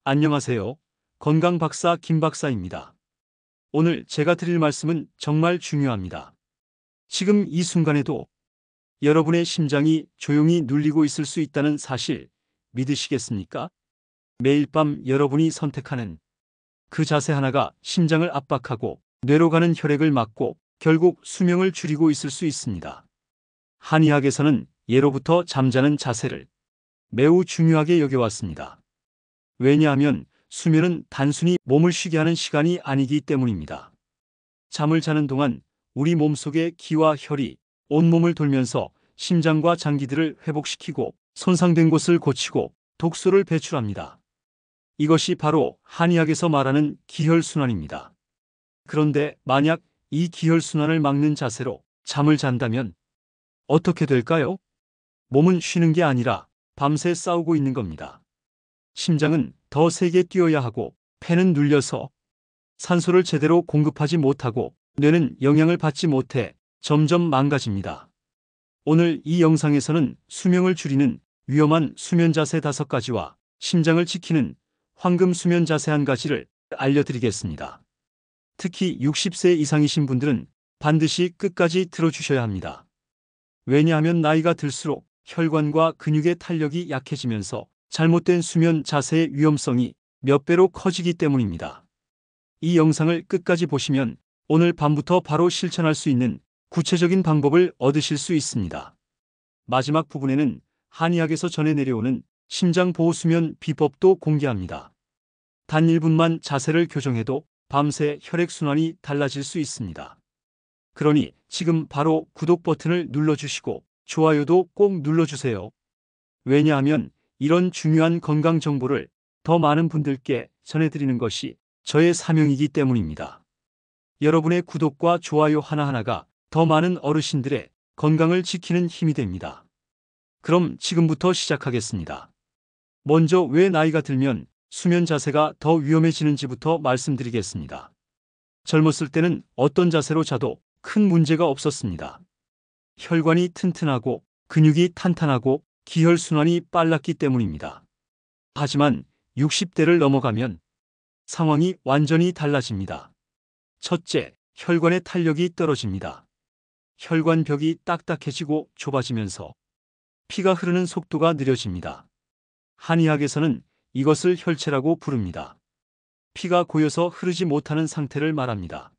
안녕하세요. 건강 박사 김 박사입니다. 오늘 제가 드릴 말씀은 정말 중요합니다. 지금 이 순간에도 여러분의 심장이 조용히 눌리고 있을 수 있다는 사실 믿으시겠습니까? 매일 밤 여러분이 선택하는 그 자세 하나가 심장을 압박하고 뇌로 가는 혈액을 막고 결국 수명을 줄이고 있을 수 있습니다. 한의학에서는 예로부터 잠자는 자세를 매우 중요하게 여겨왔습니다. 왜냐하면 수면은 단순히 몸을 쉬게 하는 시간이 아니기 때문입니다. 잠을 자는 동안 우리 몸속의 기와 혈이 온몸을 돌면서 심장과 장기들을 회복시키고 손상된 곳을 고치고 독소를 배출합니다. 이것이 바로 한의학에서 말하는 기혈순환입니다. 그런데 만약 이 기혈순환을 막는 자세로 잠을 잔다면 어떻게 될까요? 몸은 쉬는 게 아니라 밤새 싸우고 있는 겁니다. 심장은 더 세게 뛰어야 하고 폐는 눌려서 산소를 제대로 공급하지 못하고 뇌는 영향을 받지 못해 점점 망가집니다. 오늘 이 영상에서는 수명을 줄이는 위험한 수면 자세 5가지와 심장을 지키는 황금 수면 자세 1가지를 알려드리겠습니다. 특히 60세 이상이신 분들은 반드시 끝까지 들어주셔야 합니다. 왜냐하면 나이가 들수록 혈관과 근육의 탄력이 약해지면서 잘못된 수면 자세의 위험성이 몇 배로 커지기 때문입니다. 이 영상을 끝까지 보시면 오늘 밤부터 바로 실천할 수 있는 구체적인 방법을 얻으실 수 있습니다. 마지막 부분에는 한의학에서 전해 내려오는 심장보호수면 비법도 공개합니다. 단 1분만 자세를 교정해도 밤새 혈액순환이 달라질 수 있습니다. 그러니 지금 바로 구독 버튼을 눌러주시고 좋아요도 꼭 눌러주세요. 왜냐하면 이런 중요한 건강 정보를 더 많은 분들께 전해드리는 것이 저의 사명이기 때문입니다. 여러분의 구독과 좋아요 하나하나가 더 많은 어르신들의 건강을 지키는 힘이 됩니다. 그럼 지금부터 시작하겠습니다. 먼저 왜 나이가 들면 수면 자세가 더 위험해지는지부터 말씀드리겠습니다. 젊었을 때는 어떤 자세로 자도 큰 문제가 없었습니다. 혈관이 튼튼하고 근육이 탄탄하고 기혈순환이 빨랐기 때문입니다. 하지만 60대를 넘어가면 상황이 완전히 달라집니다. 첫째, 혈관의 탄력이 떨어집니다. 혈관벽이 딱딱해지고 좁아지면서 피가 흐르는 속도가 느려집니다. 한의학에서는 이것을 혈체라고 부릅니다. 피가 고여서 흐르지 못하는 상태를 말합니다.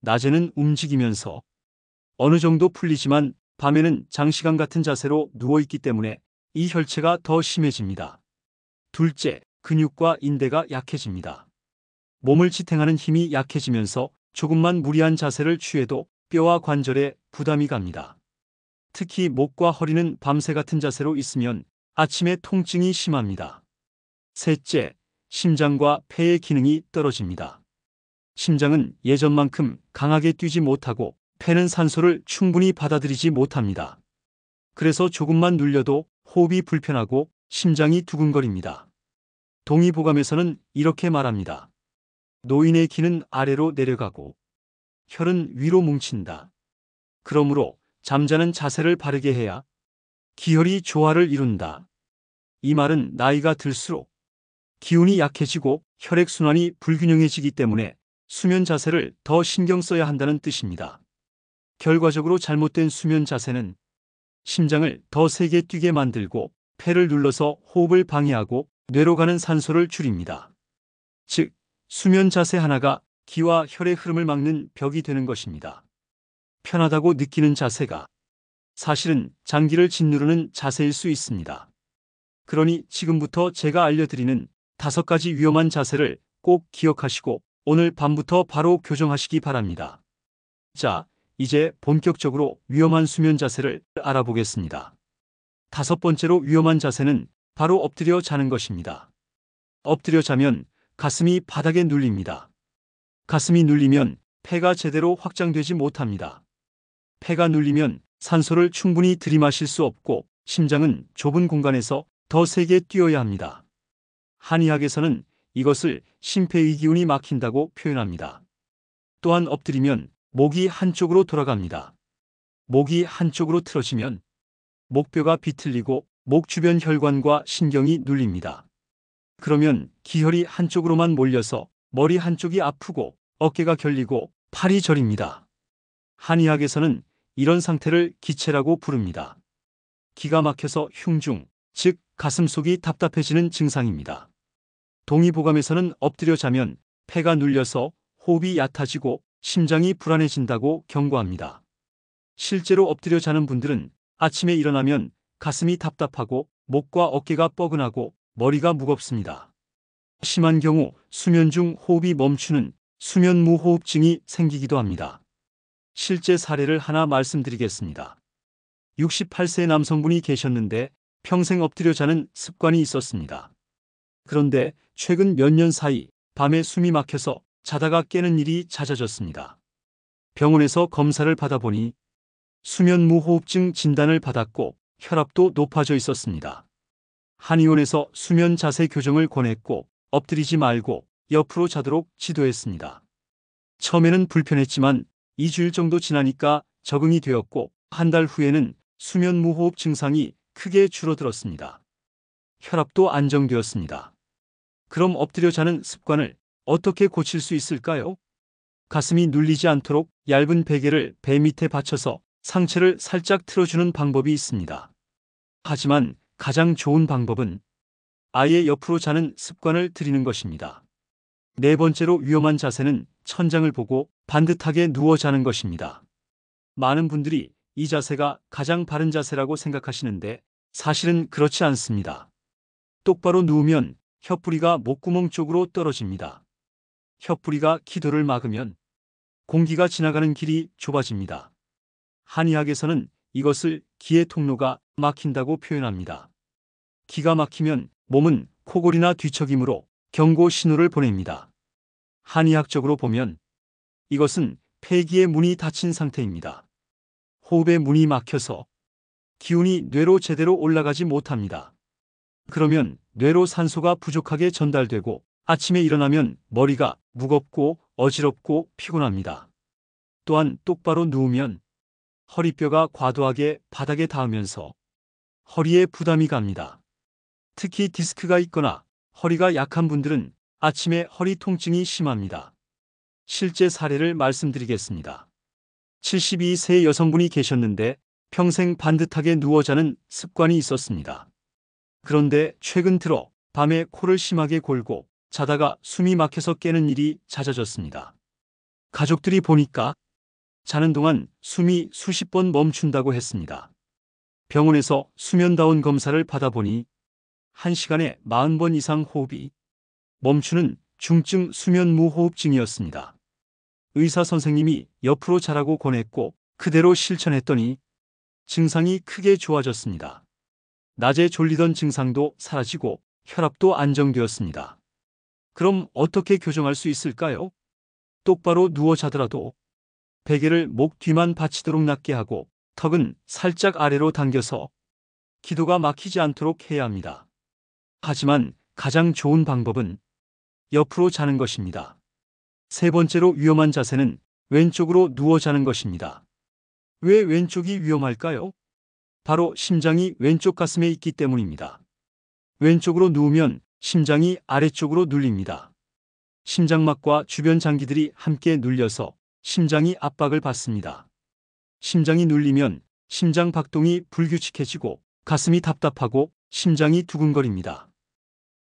낮에는 움직이면서 어느 정도 풀리지만 밤에는 장시간 같은 자세로 누워있기 때문에 이 혈체가 더 심해집니다. 둘째, 근육과 인대가 약해집니다. 몸을 지탱하는 힘이 약해지면서 조금만 무리한 자세를 취해도 뼈와 관절에 부담이 갑니다. 특히 목과 허리는 밤새 같은 자세로 있으면 아침에 통증이 심합니다. 셋째, 심장과 폐의 기능이 떨어집니다. 심장은 예전만큼 강하게 뛰지 못하고 폐는 산소를 충분히 받아들이지 못합니다. 그래서 조금만 눌려도 호흡이 불편하고 심장이 두근거립니다. 동의보감에서는 이렇게 말합니다. 노인의 기는 아래로 내려가고 혈은 위로 뭉친다. 그러므로 잠자는 자세를 바르게 해야 기혈이 조화를 이룬다. 이 말은 나이가 들수록 기운이 약해지고 혈액순환이 불균형해지기 때문에 수면 자세를 더 신경 써야 한다는 뜻입니다. 결과적으로 잘못된 수면 자세는 심장을 더 세게 뛰게 만들고 폐를 눌러서 호흡을 방해하고 뇌로 가는 산소를 줄입니다. 즉, 수면 자세 하나가 기와 혈의 흐름을 막는 벽이 되는 것입니다. 편하다고 느끼는 자세가 사실은 장기를 짓누르는 자세일 수 있습니다. 그러니 지금부터 제가 알려드리는 5가지 위험한 자세를 꼭 기억하시고 오늘 밤부터 바로 교정하시기 바랍니다. 자, 이제 본격적으로 위험한 수면 자세를 알아보겠습니다. 5번째로 위험한 자세는 바로 엎드려 자는 것입니다. 엎드려 자면 가슴이 바닥에 눌립니다. 가슴이 눌리면 폐가 제대로 확장되지 못합니다. 폐가 눌리면 산소를 충분히 들이마실 수 없고 심장은 좁은 공간에서 더 세게 뛰어야 합니다. 한의학에서는 이것을 심폐의기운이 막힌다고 표현합니다. 또한 엎드리면 목이 한쪽으로 돌아갑니다. 목이 한쪽으로 틀어지면 목뼈가 비틀리고 목 주변 혈관과 신경이 눌립니다. 그러면 기혈이 한쪽으로만 몰려서 머리 한쪽이 아프고 어깨가 결리고 팔이 저립니다. 한의학에서는 이런 상태를 기체라고 부릅니다. 기가 막혀서 흉중, 즉 가슴속이 답답해지는 증상입니다. 동의보감에서는 엎드려 자면 폐가 눌려서 호흡이 얕아지고 심장이 불안해진다고 경고합니다. 실제로 엎드려 자는 분들은 아침에 일어나면 가슴이 답답하고 목과 어깨가 뻐근하고 머리가 무겁습니다. 심한 경우 수면 중 호흡이 멈추는 수면무호흡증이 생기기도 합니다. 실제 사례를 하나 말씀드리겠습니다. 68세 남성분이 계셨는데 평생 엎드려 자는 습관이 있었습니다. 그런데 최근 몇 년 사이 밤에 숨이 막혀서 자다가 깨는 일이 잦아졌습니다. 병원에서 검사를 받아보니 수면무호흡증 진단을 받았고 혈압도 높아져 있었습니다. 한의원에서 수면 자세 교정을 권했고 엎드리지 말고 옆으로 자도록 지도했습니다. 처음에는 불편했지만 2주일 정도 지나니까 적응이 되었고 한 달 후에는 수면무호흡 증상이 크게 줄어들었습니다. 혈압도 안정되었습니다. 그럼 엎드려 자는 습관을 어떻게 고칠 수 있을까요? 가슴이 눌리지 않도록 얇은 베개를 배 밑에 받쳐서 상체를 살짝 틀어주는 방법이 있습니다. 하지만 가장 좋은 방법은 아예 옆으로 자는 습관을 들이는 것입니다. 네 번째로 위험한 자세는 천장을 보고 반듯하게 누워 자는 것입니다. 많은 분들이 이 자세가 가장 바른 자세라고 생각하시는데 사실은 그렇지 않습니다. 똑바로 누우면 혀뿌리가 목구멍 쪽으로 떨어집니다. 혀뿌리가 기도를 막으면 공기가 지나가는 길이 좁아집니다. 한의학에서는 이것을 기의 통로가 막힌다고 표현합니다. 기가 막히면 몸은 코골이나 뒤척임으로 경고 신호를 보냅니다. 한의학적으로 보면 이것은 폐기의 문이 닫힌 상태입니다. 호흡의 문이 막혀서 기운이 뇌로 제대로 올라가지 못합니다. 그러면 뇌로 산소가 부족하게 전달되고 아침에 일어나면 머리가 무겁고 어지럽고 피곤합니다. 또한 똑바로 누우면 허리뼈가 과도하게 바닥에 닿으면서 허리에 부담이 갑니다. 특히 디스크가 있거나 허리가 약한 분들은 아침에 허리 통증이 심합니다. 실제 사례를 말씀드리겠습니다. 72세 여성분이 계셨는데 평생 반듯하게 누워 자는 습관이 있었습니다. 그런데 최근 들어 밤에 코를 심하게 골고 자다가 숨이 막혀서 깨는 일이 잦아졌습니다. 가족들이 보니까 자는 동안 숨이 수십 번 멈춘다고 했습니다. 병원에서 수면다운 검사를 받아보니 1시간에 40번 이상 호흡이 멈추는 중증 수면무호흡증이었습니다. 의사 선생님이 옆으로 자라고 권했고 그대로 실천했더니 증상이 크게 좋아졌습니다. 낮에 졸리던 증상도 사라지고 혈압도 안정되었습니다. 그럼 어떻게 교정할 수 있을까요? 똑바로 누워 자더라도 베개를 목 뒤만 받치도록 낮게 하고 턱은 살짝 아래로 당겨서 기도가 막히지 않도록 해야 합니다. 하지만 가장 좋은 방법은 옆으로 자는 것입니다. 세 번째로 위험한 자세는 왼쪽으로 누워 자는 것입니다. 왜 왼쪽이 위험할까요? 바로 심장이 왼쪽 가슴에 있기 때문입니다. 왼쪽으로 누우면 심장이 아래쪽으로 눌립니다. 심장막과 주변 장기들이 함께 눌려서 심장이 압박을 받습니다. 심장이 눌리면 심장 박동이 불규칙해지고 가슴이 답답하고 심장이 두근거립니다.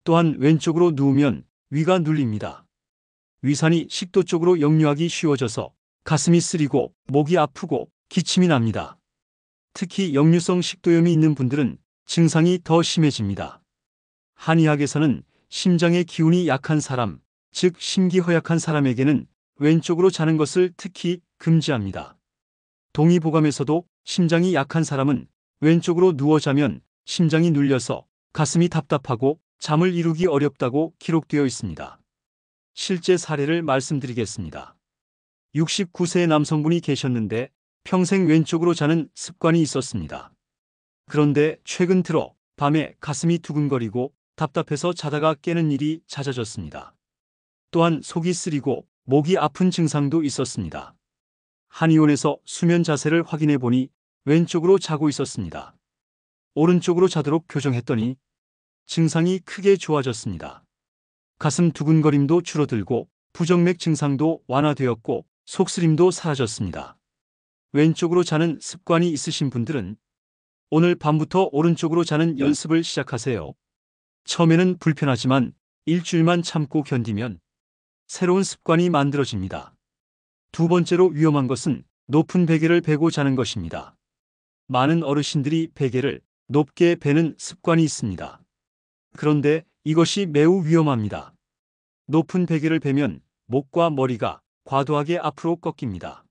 또한 왼쪽으로 누우면 위가 눌립니다. 위산이 식도 쪽으로 역류하기 쉬워져서 가슴이 쓰리고 목이 아프고 기침이 납니다. 특히 역류성 식도염이 있는 분들은 증상이 더 심해집니다. 한의학에서는 심장의 기운이 약한 사람, 즉 심기허약한 사람에게는 왼쪽으로 자는 것을 특히 금지합니다. 동의보감에서도 심장이 약한 사람은 왼쪽으로 누워 자면 심장이 눌려서 가슴이 답답하고 잠을 이루기 어렵다고 기록되어 있습니다. 실제 사례를 말씀드리겠습니다. 69세 남성분이 계셨는데 평생 왼쪽으로 자는 습관이 있었습니다. 그런데 최근 들어 밤에 가슴이 두근거리고 답답해서 자다가 깨는 일이 잦아졌습니다. 또한 속이 쓰리고 목이 아픈 증상도 있었습니다. 한의원에서 수면 자세를 확인해 보니 왼쪽으로 자고 있었습니다. 오른쪽으로 자도록 교정했더니 증상이 크게 좋아졌습니다. 가슴 두근거림도 줄어들고 부정맥 증상도 완화되었고 속쓰림도 사라졌습니다. 왼쪽으로 자는 습관이 있으신 분들은 오늘 밤부터 오른쪽으로 자는 연습을 시작하세요. 처음에는 불편하지만 일주일만 참고 견디면 새로운 습관이 만들어집니다. 두 번째로 위험한 것은 높은 베개를 베고 자는 것입니다. 많은 어르신들이 베개를 높게 베는 습관이 있습니다. 그런데 이것이 매우 위험합니다. 높은 베개를 베면 목과 머리가 과도하게 앞으로 꺾입니다.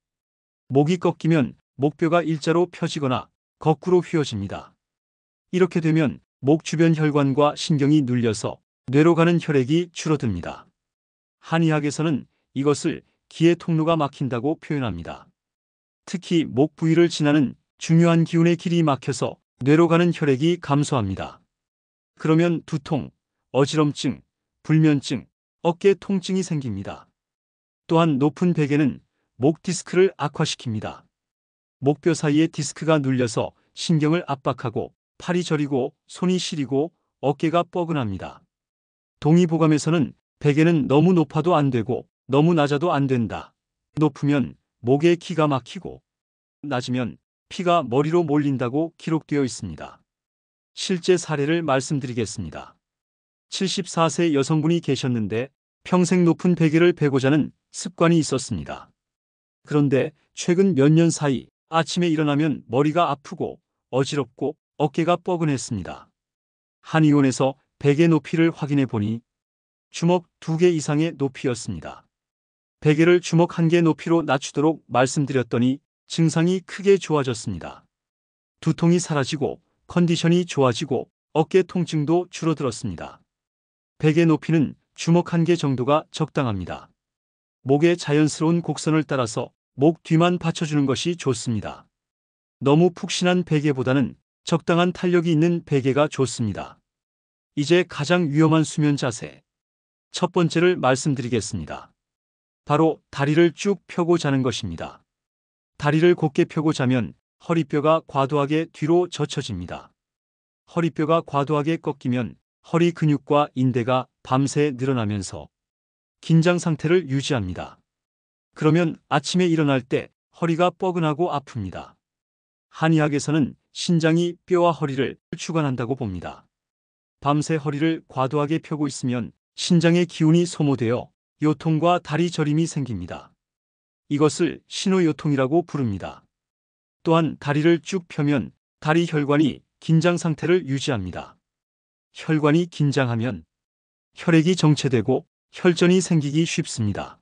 목이 꺾이면 목뼈가 일자로 펴지거나 거꾸로 휘어집니다. 이렇게 되면 목 주변 혈관과 신경이 눌려서 뇌로 가는 혈액이 줄어듭니다. 한의학에서는 이것을 기의 통로가 막힌다고 표현합니다. 특히 목 부위를 지나는 중요한 기운의 길이 막혀서 뇌로 가는 혈액이 감소합니다. 그러면 두통, 어지럼증, 불면증, 어깨 통증이 생깁니다. 또한 높은 베개는 목 디스크를 악화시킵니다. 목뼈 사이에 디스크가 눌려서 신경을 압박하고 팔이 저리고 손이 시리고 어깨가 뻐근합니다. 동의보감에서는 베개는 너무 높아도 안 되고 너무 낮아도 안 된다. 높으면 목에 기가 막히고 낮으면 피가 머리로 몰린다고 기록되어 있습니다. 실제 사례를 말씀드리겠습니다. 74세 여성분이 계셨는데 평생 높은 베개를 베고 자는 습관이 있었습니다. 그런데 최근 몇 년 사이 아침에 일어나면 머리가 아프고 어지럽고 어깨가 뻐근했습니다. 한의원에서 베개 높이를 확인해 보니 주먹 2개 이상의 높이였습니다. 베개를 주먹 1개 높이로 낮추도록 말씀드렸더니 증상이 크게 좋아졌습니다. 두통이 사라지고 컨디션이 좋아지고 어깨 통증도 줄어들었습니다. 베개 높이는 주먹 1개 정도가 적당합니다. 목의 자연스러운 곡선을 따라서 목 뒤만 받쳐주는 것이 좋습니다. 너무 푹신한 베개보다는 적당한 탄력이 있는 베개가 좋습니다. 이제 가장 위험한 수면 자세. 첫 번째를 말씀드리겠습니다. 바로 다리를 쭉 펴고 자는 것입니다. 다리를 곧게 펴고 자면 허리뼈가 과도하게 뒤로 젖혀집니다. 허리뼈가 과도하게 꺾이면 허리 근육과 인대가 밤새 늘어나면서 긴장 상태를 유지합니다. 그러면 아침에 일어날 때 허리가 뻐근하고 아픕니다. 한의학에서는 신장이 뼈와 허리를 주관한다고 봅니다. 밤새 허리를 과도하게 펴고 있으면 신장의 기운이 소모되어 요통과 다리 저림이 생깁니다. 이것을 신호요통이라고 부릅니다. 또한 다리를 쭉 펴면 다리 혈관이 긴장 상태를 유지합니다. 혈관이 긴장하면 혈액이 정체되고 혈전이 생기기 쉽습니다.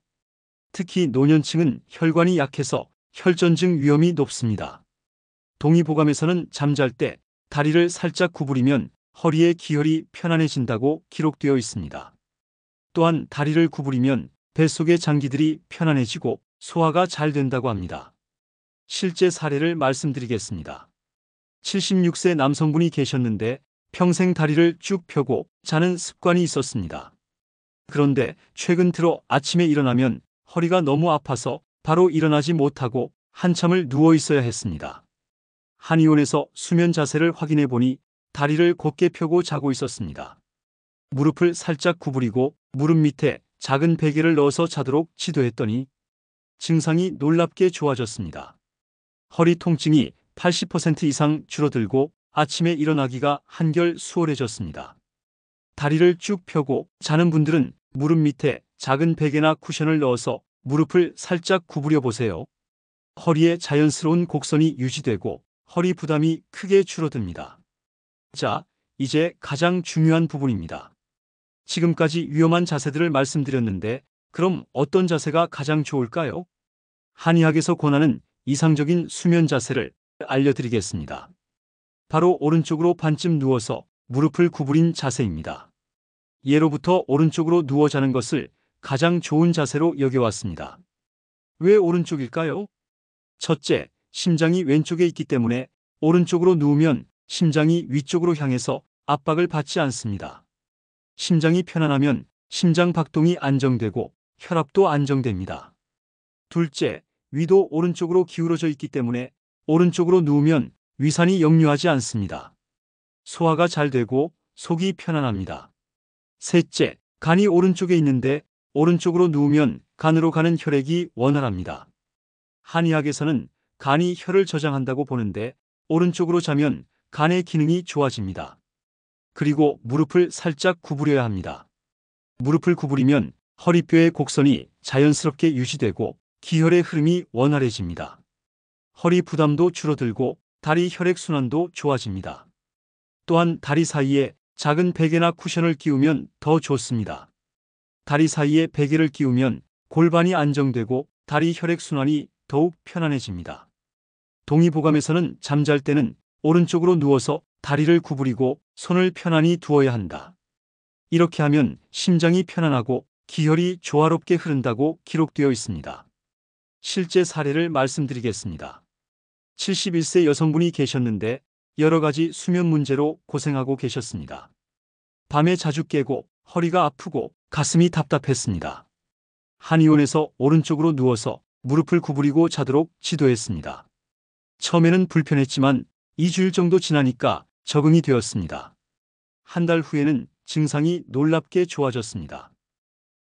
특히 노년층은 혈관이 약해서 혈전증 위험이 높습니다. 동의보감에서는 잠잘 때 다리를 살짝 구부리면 허리의 기혈이 편안해진다고 기록되어 있습니다. 또한 다리를 구부리면 뱃속의 장기들이 편안해지고 소화가 잘 된다고 합니다. 실제 사례를 말씀드리겠습니다. 76세 남성분이 계셨는데 평생 다리를 쭉 펴고 자는 습관이 있었습니다. 그런데 최근 들어 아침에 일어나면 허리가 너무 아파서 바로 일어나지 못하고 한참을 누워 있어야 했습니다. 한의원에서 수면 자세를 확인해 보니 다리를 곧게 펴고 자고 있었습니다. 무릎을 살짝 구부리고 무릎 밑에 작은 베개를 넣어서 자도록 지도했더니 증상이 놀랍게 좋아졌습니다. 허리 통증이 80% 이상 줄어들고 아침에 일어나기가 한결 수월해졌습니다. 다리를 쭉 펴고 자는 분들은 무릎 밑에 작은 베개나 쿠션을 넣어서 무릎을 살짝 구부려 보세요. 허리의 자연스러운 곡선이 유지되고 허리 부담이 크게 줄어듭니다. 자, 이제 가장 중요한 부분입니다. 지금까지 위험한 자세들을 말씀드렸는데 그럼 어떤 자세가 가장 좋을까요? 한의학에서 권하는 이상적인 수면 자세를 알려드리겠습니다. 바로 오른쪽으로 반쯤 누워서 무릎을 구부린 자세입니다. 예로부터 오른쪽으로 누워 자는 것을 가장 좋은 자세로 여겨왔습니다. 왜 오른쪽일까요? 첫째, 심장이 왼쪽에 있기 때문에 오른쪽으로 누우면 심장이 위쪽으로 향해서 압박을 받지 않습니다. 심장이 편안하면 심장 박동이 안정되고 혈압도 안정됩니다. 둘째, 위도 오른쪽으로 기울어져 있기 때문에 오른쪽으로 누우면 위산이 역류하지 않습니다. 소화가 잘 되고 속이 편안합니다. 셋째, 간이 오른쪽에 있는데 오른쪽으로 누우면 간으로 가는 혈액이 원활합니다. 한의학에서는 간이 혈을 저장한다고 보는데 오른쪽으로 자면 간의 기능이 좋아집니다. 그리고 무릎을 살짝 구부려야 합니다. 무릎을 구부리면 허리뼈의 곡선이 자연스럽게 유지되고 기혈의 흐름이 원활해집니다. 허리 부담도 줄어들고 다리 혈액순환도 좋아집니다. 또한 다리 사이에 작은 베개나 쿠션을 끼우면 더 좋습니다. 다리 사이에 베개를 끼우면 골반이 안정되고 다리 혈액순환이 더욱 편안해집니다. 동의보감에서는 잠잘 때는 오른쪽으로 누워서 다리를 구부리고 손을 편안히 두어야 한다. 이렇게 하면 심장이 편안하고 기혈이 조화롭게 흐른다고 기록되어 있습니다. 실제 사례를 말씀드리겠습니다. 71세 여성분이 계셨는데 여러 가지 수면 문제로 고생하고 계셨습니다. 밤에 자주 깨고 허리가 아프고 가슴이 답답했습니다. 한의원에서 오른쪽으로 누워서 무릎을 구부리고 자도록 지도했습니다. 처음에는 불편했지만 2주일 정도 지나니까 적응이 되었습니다. 한 달 후에는 증상이 놀랍게 좋아졌습니다.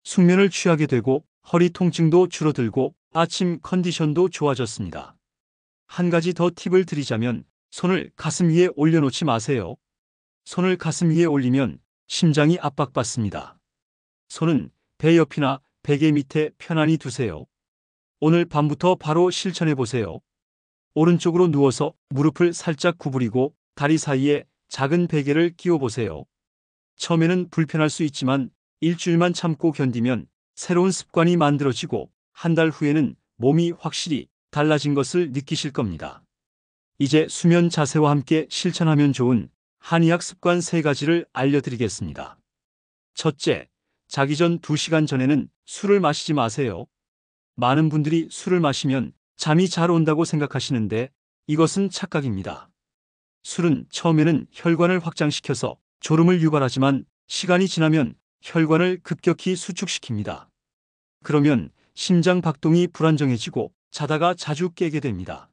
숙면을 취하게 되고 허리 통증도 줄어들고 아침 컨디션도 좋아졌습니다. 한 가지 더 팁을 드리자면 손을 가슴 위에 올려놓지 마세요. 손을 가슴 위에 올리면 심장이 압박받습니다. 손은 배 옆이나 베개 밑에 편안히 두세요. 오늘 밤부터 바로 실천해 보세요. 오른쪽으로 누워서 무릎을 살짝 구부리고 다리 사이에 작은 베개를 끼워 보세요. 처음에는 불편할 수 있지만 일주일만 참고 견디면 새로운 습관이 만들어지고 한 달 후에는 몸이 확실히 달라진 것을 느끼실 겁니다. 이제 수면 자세와 함께 실천하면 좋은 한의학 습관 3가지를 알려드리겠습니다. 첫째, 자기 전 2시간 전에는 술을 마시지 마세요. 많은 분들이 술을 마시면 잠이 잘 온다고 생각하시는데 이것은 착각입니다. 술은 처음에는 혈관을 확장시켜서 졸음을 유발하지만 시간이 지나면 혈관을 급격히 수축시킵니다. 그러면 심장 박동이 불안정해지고 자다가 자주 깨게 됩니다.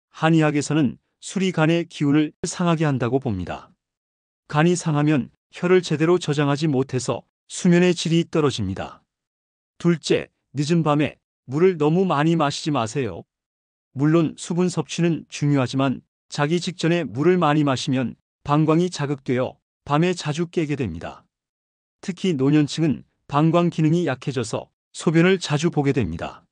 한의학에서는 술이 간의 기운을 상하게 한다고 봅니다. 간이 상하면 혈을 제대로 저장하지 못해서 수면의 질이 떨어집니다. 둘째, 늦은 밤에 물을 너무 많이 마시지 마세요. 물론 수분 섭취는 중요하지만 자기 직전에 물을 많이 마시면 방광이 자극되어 밤에 자주 깨게 됩니다. 특히 노년층은 방광 기능이 약해져서 소변을 자주 보게 됩니다.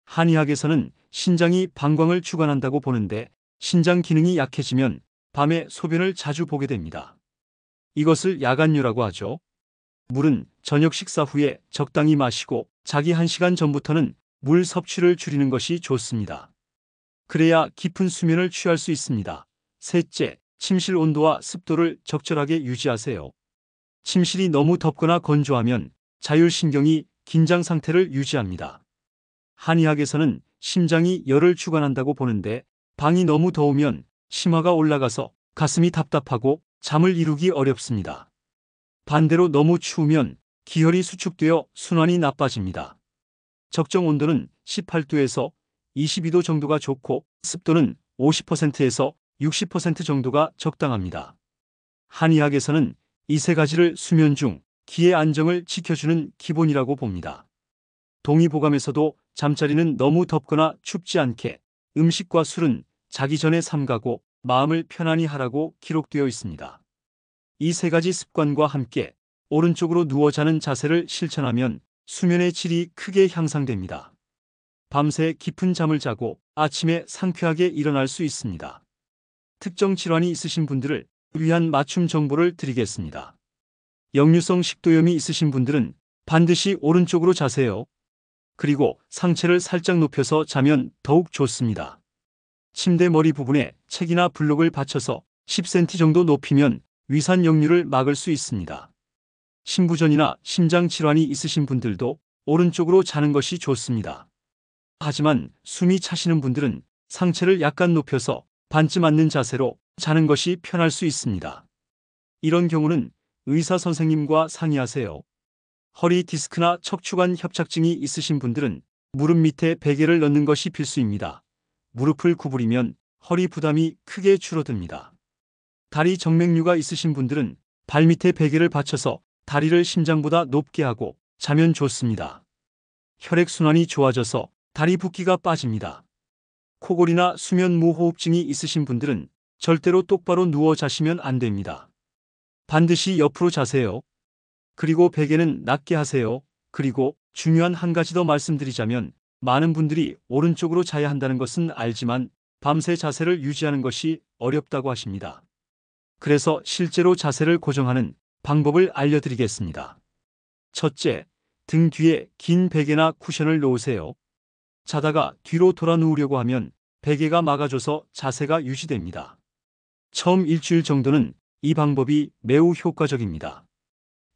한의학에서는 신장이 방광을 주관한다고 보는데 신장 기능이 약해지면 밤에 소변을 자주 보게 됩니다. 이것을 야간류라고 하죠. 물은 저녁 식사 후에 적당히 마시고 자기 1시간 전부터는 물 섭취를 줄이는 것이 좋습니다. 그래야 깊은 수면을 취할 수 있습니다. 셋째, 침실 온도와 습도를 적절하게 유지하세요. 침실이 너무 덥거나 건조하면 자율신경이 긴장 상태를 유지합니다. 한의학에서는 심장이 열을 주관한다고 보는데 방이 너무 더우면 심화가 올라가서 가슴이 답답하고 잠을 이루기 어렵습니다. 반대로 너무 추우면 기혈이 수축되어 순환이 나빠집니다. 적정 온도는 18도에서 22도 정도가 좋고 습도는 50%에서 60% 정도가 적당합니다. 한의학에서는 이 3가지를 수면 중 기의 안정을 지켜주는 기본이라고 봅니다. 동의보감에서도 잠자리는 너무 덥거나 춥지 않게 음식과 술은 자기 전에 삼가고 마음을 편안히 하라고 기록되어 있습니다. 이 3가지 습관과 함께 오른쪽으로 누워 자는 자세를 실천하면 수면의 질이 크게 향상됩니다. 밤새 깊은 잠을 자고 아침에 상쾌하게 일어날 수 있습니다. 특정 질환이 있으신 분들을 위한 맞춤 정보를 드리겠습니다. 역류성 식도염이 있으신 분들은 반드시 오른쪽으로 자세요. 그리고 상체를 살짝 높여서 자면 더욱 좋습니다. 침대 머리 부분에 책이나 블록을 받쳐서 10cm 정도 높이면 위산 역류를 막을 수 있습니다. 심부전이나 심장 질환이 있으신 분들도 오른쪽으로 자는 것이 좋습니다. 하지만 숨이 차시는 분들은 상체를 약간 높여서 반쯤 앉는 자세로 자는 것이 편할 수 있습니다. 이런 경우는 의사 선생님과 상의하세요. 허리 디스크나 척추관 협착증이 있으신 분들은 무릎 밑에 베개를 넣는 것이 필수입니다. 무릎을 구부리면 허리 부담이 크게 줄어듭니다. 다리 정맥류가 있으신 분들은 발 밑에 베개를 받쳐서 다리를 심장보다 높게 하고 자면 좋습니다. 혈액순환이 좋아져서 다리 붓기가 빠집니다. 코골이나 수면 무호흡증이 있으신 분들은 절대로 똑바로 누워 자시면 안 됩니다. 반드시 옆으로 자세요. 그리고 베개는 낮게 하세요. 그리고 중요한 한 가지 더 말씀드리자면, 많은 분들이 오른쪽으로 자야 한다는 것은 알지만 밤새 자세를 유지하는 것이 어렵다고 하십니다. 그래서 실제로 자세를 고정하는 방법을 알려드리겠습니다. 첫째, 등 뒤에 긴 베개나 쿠션을 놓으세요. 자다가 뒤로 돌아 누우려고 하면 베개가 막아줘서 자세가 유지됩니다. 처음 일주일 정도는 이 방법이 매우 효과적입니다.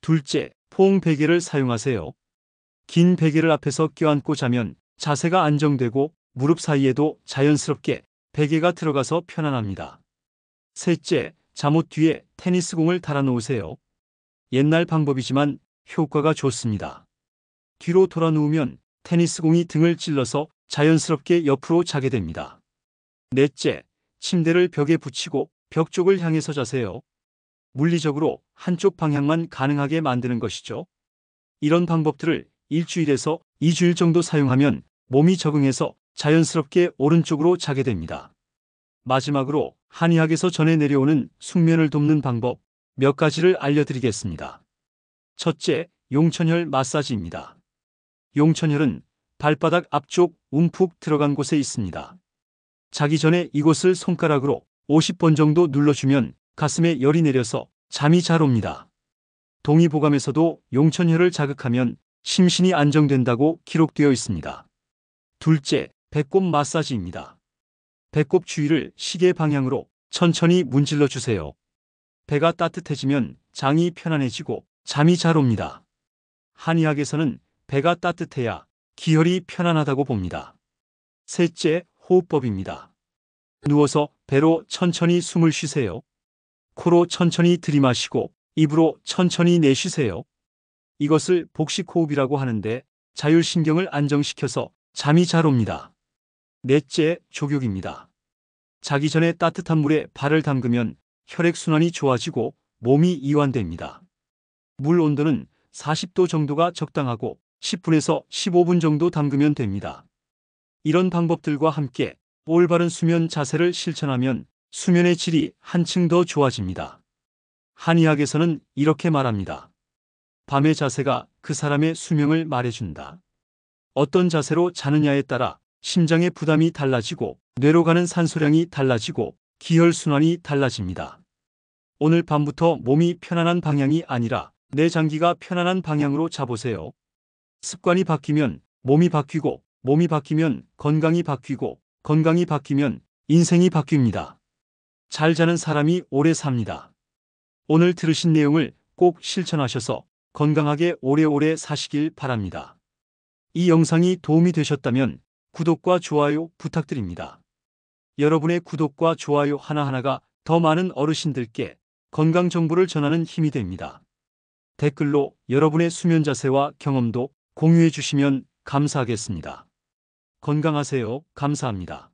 둘째, 포옹 베개를 사용하세요. 긴 베개를 앞에서 껴안고 자면 자세가 안정되고 무릎 사이에도 자연스럽게 베개가 들어가서 편안합니다. 셋째, 잠옷 뒤에 테니스공을 달아 놓으세요. 옛날 방법이지만 효과가 좋습니다. 뒤로 돌아 누우면 테니스공이 등을 찔러서 자연스럽게 옆으로 자게 됩니다. 넷째, 침대를 벽에 붙이고 벽 쪽을 향해서 자세요. 물리적으로 한쪽 방향만 가능하게 만드는 것이죠. 이런 방법들을 일주일에서 2주일 정도 사용하면 몸이 적응해서 자연스럽게 오른쪽으로 자게 됩니다. 마지막으로 한의학에서 전해 내려오는 숙면을 돕는 방법 몇 가지를 알려드리겠습니다. 첫째, 용천혈 마사지입니다. 용천혈은 발바닥 앞쪽 움푹 들어간 곳에 있습니다. 자기 전에 이곳을 손가락으로 50번 정도 눌러주면 가슴에 열이 내려서 잠이 잘 옵니다. 동의보감에서도 용천혈을 자극하면 심신이 안정된다고 기록되어 있습니다. 둘째, 배꼽 마사지입니다. 배꼽 주위를 시계 방향으로 천천히 문질러 주세요. 배가 따뜻해지면 장이 편안해지고 잠이 잘 옵니다. 한의학에서는 배가 따뜻해야 기혈이 편안하다고 봅니다. 셋째, 호흡법입니다. 누워서 배로 천천히 숨을 쉬세요. 코로 천천히 들이마시고 입으로 천천히 내쉬세요. 이것을 복식호흡이라고 하는데 자율신경을 안정시켜서 잠이 잘 옵니다. 넷째, 족욕입니다. 자기 전에 따뜻한 물에 발을 담그면 혈액순환이 좋아지고 몸이 이완됩니다. 물 온도는 40도 정도가 적당하고 10분에서 15분 정도 담그면 됩니다. 이런 방법들과 함께 올바른 수면 자세를 실천하면 수면의 질이 한층 더 좋아집니다. 한의학에서는 이렇게 말합니다. 밤의 자세가 그 사람의 수명을 말해준다. 어떤 자세로 자느냐에 따라 심장의 부담이 달라지고 뇌로 가는 산소량이 달라지고 기혈순환이 달라집니다. 오늘 밤부터 몸이 편안한 방향이 아니라 내 장기가 편안한 방향으로 자보세요. 습관이 바뀌면 몸이 바뀌고 몸이 바뀌면 건강이 바뀌고 건강이 바뀌면 인생이 바뀝니다. 잘 자는 사람이 오래 삽니다. 오늘 들으신 내용을 꼭 실천하셔서 건강하게 오래오래 사시길 바랍니다. 이 영상이 도움이 되셨다면 구독과 좋아요 부탁드립니다. 여러분의 구독과 좋아요 하나하나가 더 많은 어르신들께 건강 정보를 전하는 힘이 됩니다. 댓글로 여러분의 수면 자세와 경험도 공유해 주시면 감사하겠습니다. 건강하세요. 감사합니다.